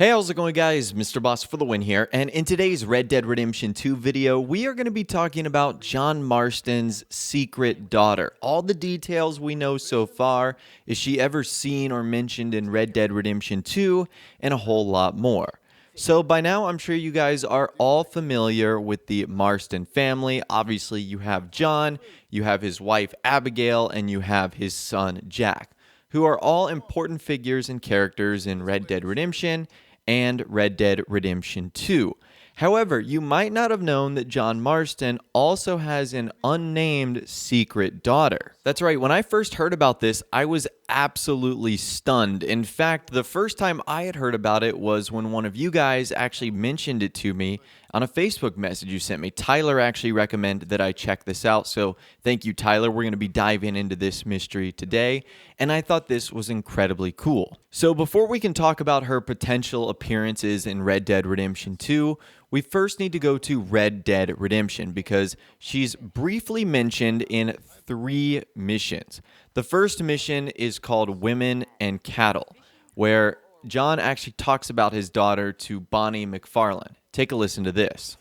Hey, how's it going, guys? Mr. Boss for the win here, and in today's Red Dead Redemption 2 video, we are going to be talking about John Marston's secret daughter. All the details we know so far, is she ever seen or mentioned in Red Dead Redemption 2, and a whole lot more. So by now, I'm sure you guys are all familiar with the Marston family. Obviously, you have John, you have his wife Abigail, and you have his son Jack, who are all important figures and characters in Red Dead Redemption and Red Dead Redemption 2. However, you might not have known that John Marston also has an unnamed secret daughter. That's right, when I first heard about this, I was absolutely stunned. In fact, the first time I had heard about it was when one of you guys actually mentioned it to me on a Facebook message you sent me. Tyler actually recommended that I check this out, so thank you, Tyler. We're going to be diving into this mystery today, and I thought this was incredibly cool. So before we can talk about her potential appearances in Red Dead Redemption 2, we first need to go to Red Dead Redemption because she's briefly mentioned in 3 missions. The first mission is called Women and Cattle, where John actually talks about his daughter to Bonnie McFarlane. Take a listen to this.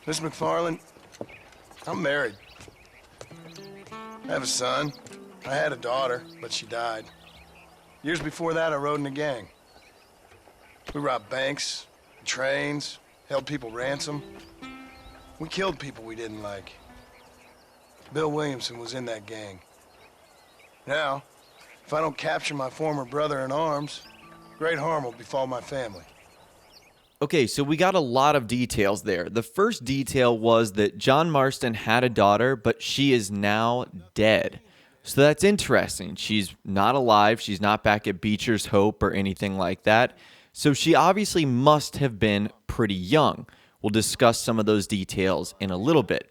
Miss McFarlane, I'm married. I have a son. I had a daughter, but she died. Years before that, I rode in a gang. We robbed banks, trains, held people ransom. We killed people we didn't like. Bill Williamson was in that gang. Now, if I don't capture my former brother in arms, great harm will befall my family. Okay, so we got a lot of details there. The first detail was that John Marston had a daughter, but she is now dead. So that's interesting. She's not alive. She's not back at Beecher's Hope or anything like that. So she obviously must have been pretty young. We'll discuss some of those details in a little bit.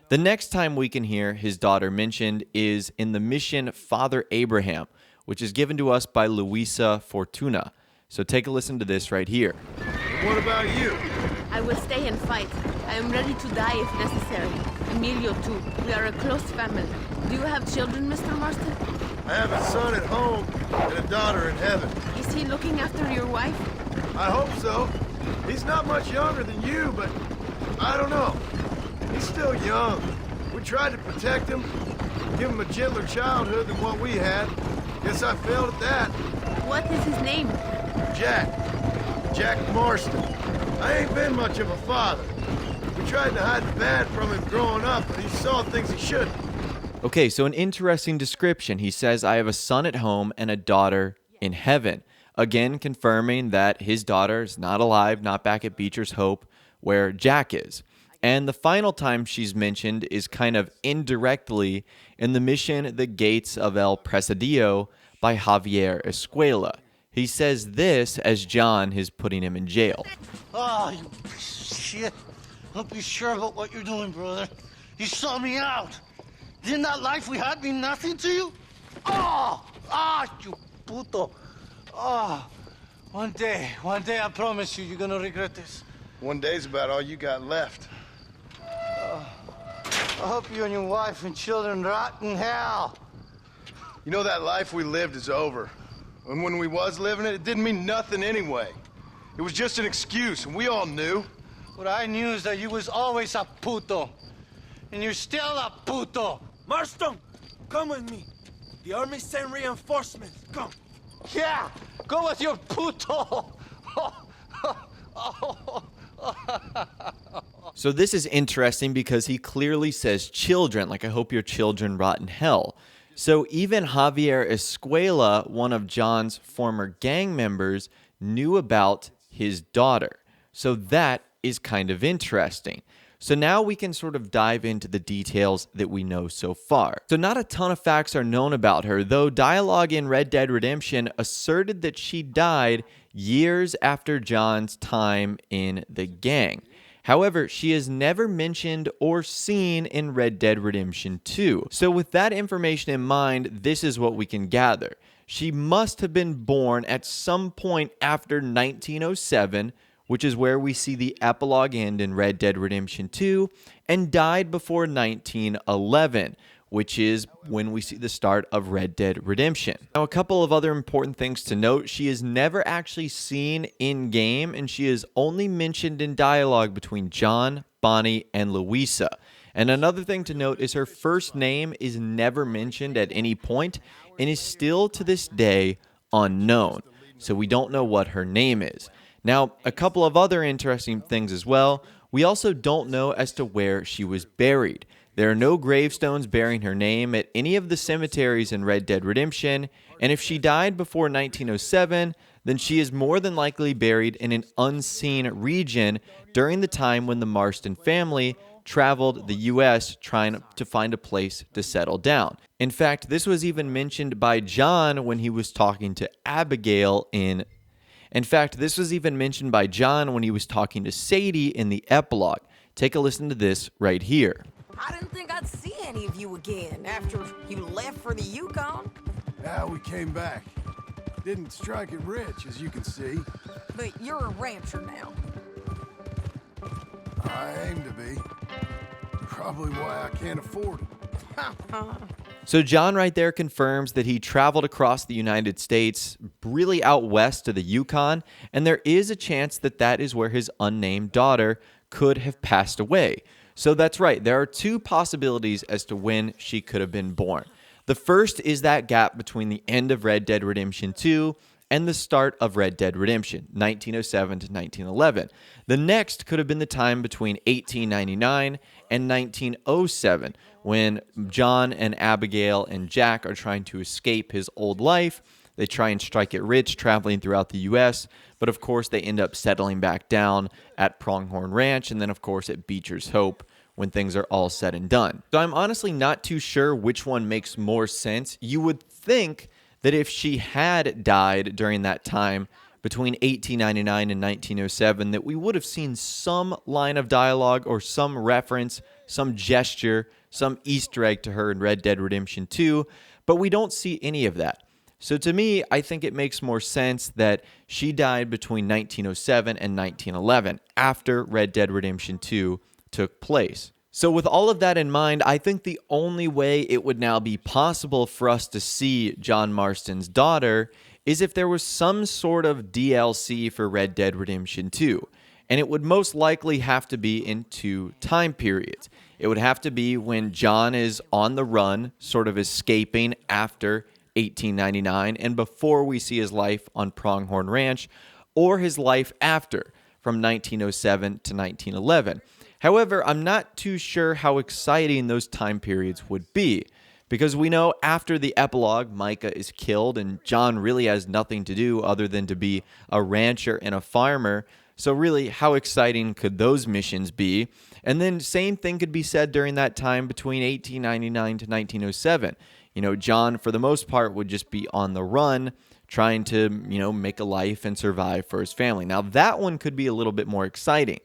The next time we can hear his daughter mentioned is in the mission Father Abraham, which is given to us by Luisa Fortuna. So take a listen to this right here. What about you? I will stay and fight. I am ready to die if necessary. Emilio too. We are a close family. Do you have children, Mr. Marston? I have a son at home and a daughter in heaven. Is he looking after your wife? I hope so. He's not much younger than you, but I don't know. He's still young. We tried to protect him, give him a gentler childhood than what we had. Guess I failed at that. What is his name? Jack Marston. I ain't been much of a father. We tried to hide the bad from him growing up, but he saw things he shouldn't. Okay, so an interesting description. He says, I have a son at home and a daughter in heaven. Again, confirming that his daughter is not alive, not back at Beecher's Hope, where Jack is. And the final time she's mentioned is kind of indirectly in the mission The Gates of El Presidio by Javier Escuela. He says this as John is putting him in jail. Oh, you shit. Don't be sure about what you're doing, brother. You saw me out. Didn't that life we had mean nothing to you? You puto. One day, I promise you, you're gonna regret this. One day's about all you got left. I hope you and your wife and children rot in hell. You know, that life we lived is over. And when we was living it, it didn't mean nothing anyway. It was just an excuse, and we all knew. What I knew is that you was always a puto. And you're still a puto. Marston, come with me. The army sent reinforcements. Come. Yeah, go with your puto. So this is interesting because he clearly says children, like I hope your children rot in hell. So even Javier Escuela, one of John's former gang members, knew about his daughter. So that is kind of interesting. So now we can sort of dive into the details that we know so far. So not a ton of facts are known about her, though dialogue in Red Dead Redemption asserted that she died years after John's time in the gang. However, she is never mentioned or seen in Red Dead Redemption 2. So with that information in mind, this is what we can gather. She must have been born at some point after 1907, which is where we see the epilogue end in Red Dead Redemption 2, and died before 1911, which is when we see the start of Red Dead Redemption. Now, a couple of other important things to note: she is never actually seen in-game, and she is only mentioned in dialogue between John, Bonnie, and Louisa. And another thing to note is her first name is never mentioned at any point and is still to this day unknown. So we don't know what her name is. Now, a couple of other interesting things as well. We also don't know as to where she was buried. There are no gravestones bearing her name at any of the cemeteries in Red Dead Redemption, and if she died before 1907, then she is more than likely buried in an unseen region during the time when the Marston family traveled the U.S. trying to find a place to settle down. In fact, this was even mentioned by John when he was talking to Abigail in Sadie in the epilogue. Take a listen to this right here. I didn't think I'd see any of you again after you left for the Yukon. Yeah, we came back. Didn't strike it rich, as you can see. But you're a rancher now. I aim to be. Probably why I can't afford it. So John right there confirms that he traveled across the United States, really out west to the Yukon, and there is a chance that that is where his unnamed daughter could have passed away. So that's right, there are two possibilities as to when she could have been born. The first is that gap between the end of Red Dead Redemption 2 and the start of Red Dead Redemption, 1907 to 1911. The next could have been the time between 1899 and 1907, when John and Abigail and Jack are trying to escape his old life. They try and strike it rich traveling throughout the U.S., but of course they end up settling back down at Pronghorn Ranch and then of course at Beecher's Hope when things are all said and done. So I'm honestly not too sure which one makes more sense. You would think that if she had died during that time between 1899 and 1907, that we would have seen some line of dialogue or some reference, some gesture, some Easter egg to her in Red Dead Redemption 2, but we don't see any of that. So to me, I think it makes more sense that she died between 1907 and 1911, after Red Dead Redemption 2 took place. So with all of that in mind, I think the only way it would now be possible for us to see John Marston's daughter is if there was some sort of DLC for Red Dead Redemption 2. And it would most likely have to be in two time periods. It would have to be when John is on the run, sort of escaping after 1899 and before we see his life on Pronghorn Ranch, or his life after, from 1907 to 1911. However, I'm not too sure how exciting those time periods would be, because we know after the epilogue, Micah is killed and John really has nothing to do other than to be a rancher and a farmer. So really, how exciting could those missions be? And then same thing could be said during that time between 1899 to 1907. John, for the most part, would just be on the run, trying to, make a life and survive for his family. Now, that one could be a little bit more exciting.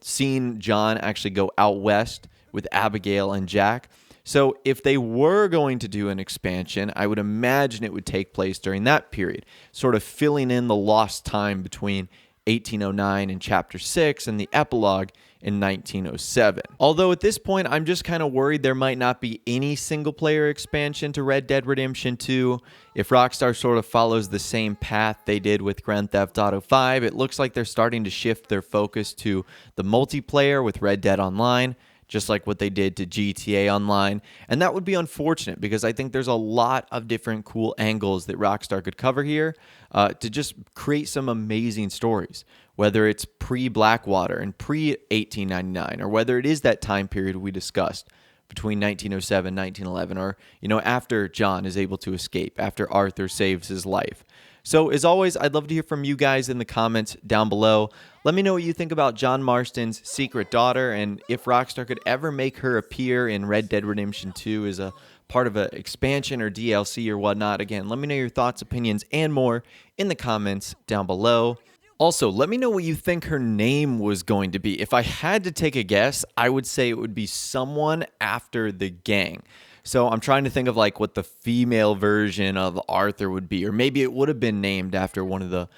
Seeing John actually go out west with Abigail and Jack. So if they were going to do an expansion, I would imagine it would take place during that period, sort of filling in the lost time between 1809 in Chapter 6 and the epilogue in 1907. Although at this point, I'm just kind of worried there might not be any single-player expansion to Red Dead Redemption 2. If Rockstar sort of follows the same path they did with Grand Theft Auto 5, it looks like they're starting to shift their focus to the multiplayer with Red Dead Online, just like what they did to GTA Online. And that would be unfortunate because I think there's a lot of different cool angles that Rockstar could cover here to just create some amazing stories, whether it's pre-Blackwater and pre-1899, or whether it is that time period we discussed between 1907 and 1911, or, after John is able to escape, after Arthur saves his life. So as always, I'd love to hear from you guys in the comments down below. Let me know what you think about John Marston's secret daughter, and if Rockstar could ever make her appear in Red Dead Redemption 2 as a part of an expansion or DLC or whatnot. Again, let me know your thoughts, opinions, and more in the comments down below. Also, let me know what you think her name was going to be. If I had to take a guess, I would say it would be someone after the gang. So I'm trying to think of what the female version of Arthur would be, or maybe it would have been named after one of the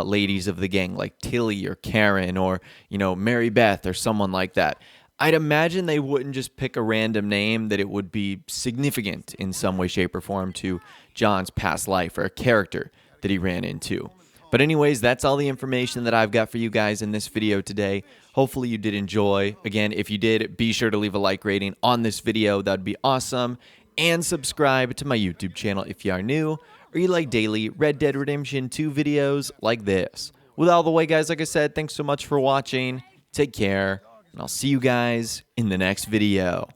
ladies of the gang, like Tilly or Karen or, Mary Beth or someone like that. I'd imagine they wouldn't just pick a random name, that it would be significant in some way, shape, or form to John's past life or a character that he ran into. But anyways, that's all the information that I've got for you guys in this video today. Hopefully you did enjoy. Again, if you did, be sure to leave a like rating on this video. That would be awesome. And subscribe to my YouTube channel if you are new or you like daily Red Dead Redemption 2 videos like this. With all the way, guys, like I said, thanks so much for watching. Take care, and I'll see you guys in the next video.